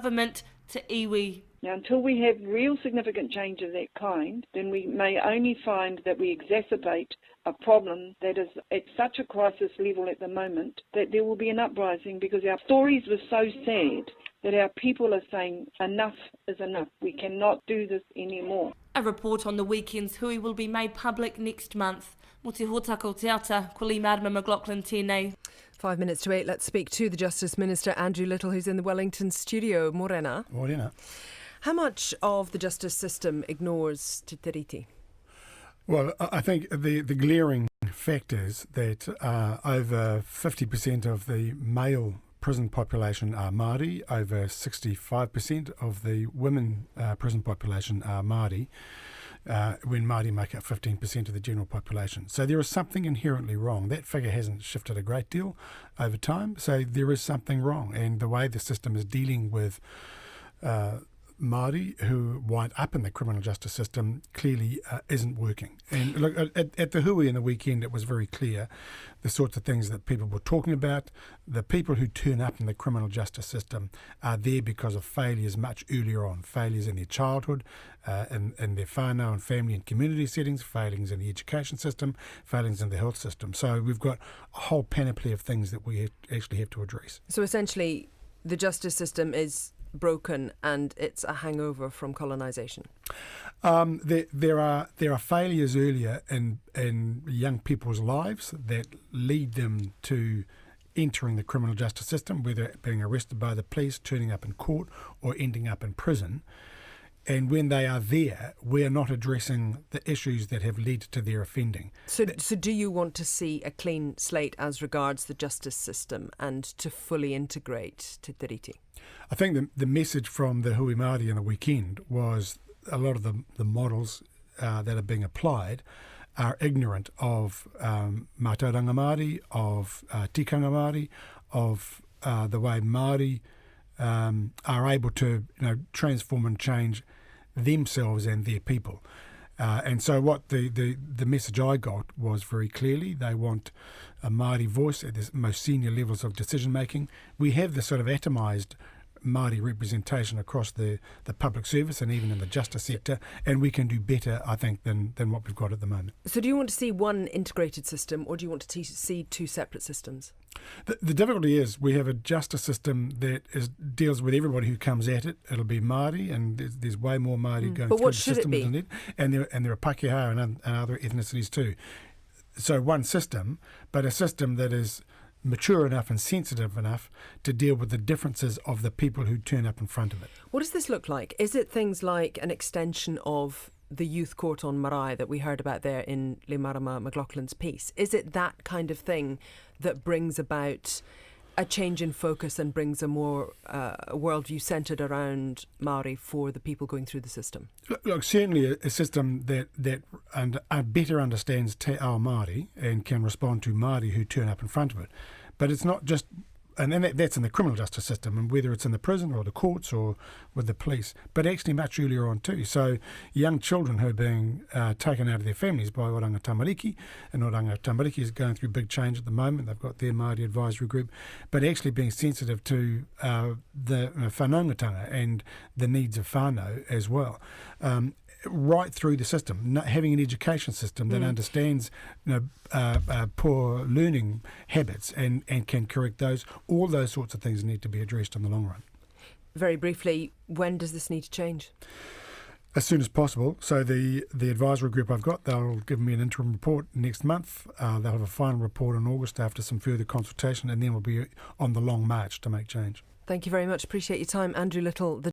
government to iwi. Now, until we have real significant change of that kind, then we may only find that we exacerbate a problem that is at such a crisis level at the moment that there will be an uprising, because our stories were so sad that our people are saying enough is enough. We cannot do this anymore. A report on the weekend's hui will be made public next month. Mo te hōtaka o te ata, ko li Marama McLaughlin tēnei. 5 minutes to 8, let's speak to the Justice Minister, Andrew Little, who's in the Wellington studio. Morena. Morena. How much of the justice system ignores Te Tiriti? Well, I think the glaring fact is that over 50% of the male prison population are Māori, over 65% of the women prison population are Māori, when Māori make up 15% of the general population. So there is something inherently wrong. That figure hasn't shifted a great deal over time, so there is something wrong. And the way the system is dealing with Māori who wind up in the criminal justice system clearly isn't working. And look, at the hui in the weekend, it was very clear the sorts of things that people were talking about. The people who turn up in the criminal justice system are there because of failures much earlier on, failures in their childhood, in their whānau and family and community settings, failings in the education system, failings in the health system. So we've got a whole panoply of things that we actually have to address. So essentially, the justice system is broken and it's a hangover from colonisation? There are failures earlier in young people's lives that lead them to entering the criminal justice system, whether being arrested by the police, turning up in court or ending up in prison. And when they are there, we are not addressing the issues that have led to their offending. So do you want to see a clean slate as regards the justice system and to fully integrate Te Tiriti? I think the message from the hui Māori in the weekend was a lot of the models that are being applied are ignorant of mātauranga Māori, of tikanga Māori, of the way Māori are able to transform and change themselves and their people. And so what the message I got was very clearly they want a Māori voice at the most senior levels of decision making. We have this sort of atomised Māori representation across the public service and even in the justice sector, and we can do better, I think, than what we've got at the moment. So do you want to see one integrated system, or do you want to see two separate systems? The difficulty is we have a justice system that deals with everybody who comes at it. It'll be Māori, and there's way more Māori going through the system than it. And there are Pākehā and other ethnicities too. So one system, but a system that is mature enough and sensitive enough to deal with the differences of the people who turn up in front of it. What does this look like? Is it things like an extension of the youth court on marae that we heard about there in Le Marama McLaughlin's piece? Is it that kind of thing that brings about a change in focus and brings a more worldview centred around Māori for the people going through the system? Look, certainly a system that better understands te ao Māori and can respond to Māori who turn up in front of it. But it's not just, and then that's in the criminal justice system, and whether it's in the prison or the courts or with the police, but actually much earlier on too. So young children who are being taken out of their families by Oranga Tamariki, and Oranga Tamariki is going through big change at the moment. They've got their Māori advisory group, but actually being sensitive to the whanaungatanga and the needs of whānau as well. Right through the system, having an education system that understands poor learning habits and can correct those. All those sorts of things need to be addressed in the long run. Very briefly, when does this need to change? As soon as possible. So the advisory group I've got, they'll give me an interim report next month. They'll have a final report in August after some further consultation, and then we'll be on the long march to make change. Thank you very much. Appreciate your time. Andrew Little, the